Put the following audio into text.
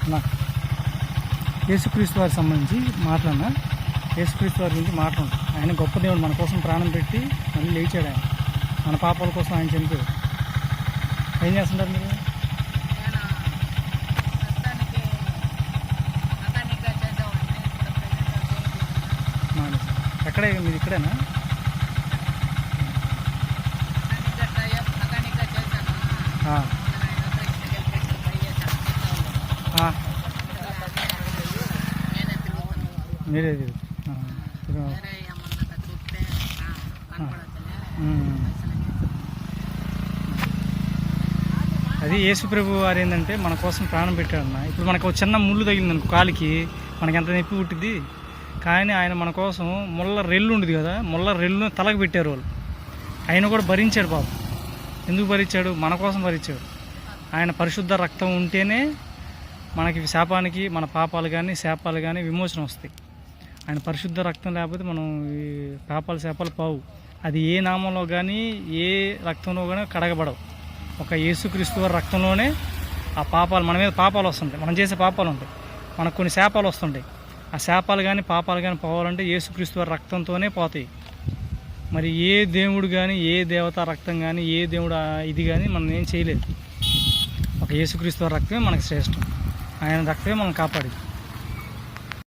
అన్నా యేసుక్రీస్తు వారికి సంబంధించి మాట్లాడినా యేసుక్రీస్తు వారి గురించి మాట్లాడు. ఆయన గొప్ప దేవుడు, మన కోసం ప్రాణం పెట్టి మళ్ళీ లేచాడు. ఆయన మన పాపాల కోసం ఆయన చనిపోయాడు. ఏం చేస్తుంటారు మీరు? ఎక్కడే మీరు? ఇక్కడేనా? మీరే అది యేసు ప్రభు వారు ఏంటంటే మన కోసం ప్రాణం పెట్టాడన్న. ఇప్పుడు మనకు ఒక చిన్న ముళ్ళు తగిలిందనుకో కాలికి, మనకి ఎంత నొప్పి పుట్టింది. కానీ ఆయన మన కోసం ముళ్ళ రెల్లు ఉండేది కదా, ముళ్ళ రెల్లు తలకు పెట్టారు వాళ్ళు. ఆయన కూడా భరించాడు పాపం. ఎందుకు భరించాడు? మన కోసం భరించాడు. ఆయన పరిశుద్ధ రక్తం ఉంటేనే మనకి శాపానికి, మన పాపాలు కానీ శాపాలు కానీ విమోచన వస్తాయి. ఆయన పరిశుద్ధ రక్తం లేకపోతే మనం ఈ పాపాలు శాపాలు పావు. అది ఏ నామంలో కానీ ఏ రక్తంలో కానీ కడగబడవు. ఒక యేసుక్రీస్తు వారి రక్తంలోనే ఆ పాపాలు, మన మీద పాపాలు వస్తుంటాయి, మనం చేసే పాపాలు ఉంటాయి, మనకు కొన్ని శాపాలు వస్తుంటాయి. ఆ శాపాలు కానీ పాపాలు కానీ పోవాలంటే యేసుక్రీస్తు వారి రక్తంతోనే పోతాయి. మరి ఏ దేవుడు కానీ ఏ దేవత రక్తం కానీ ఏ దేవుడు ఇది కానీ మనం ఏం చేయలేదు. ఒక యేసుక్రీస్తు వారి రక్తమే మనకు శ్రేష్టం. ఆయన రక్తమే మనం కాపాడేది.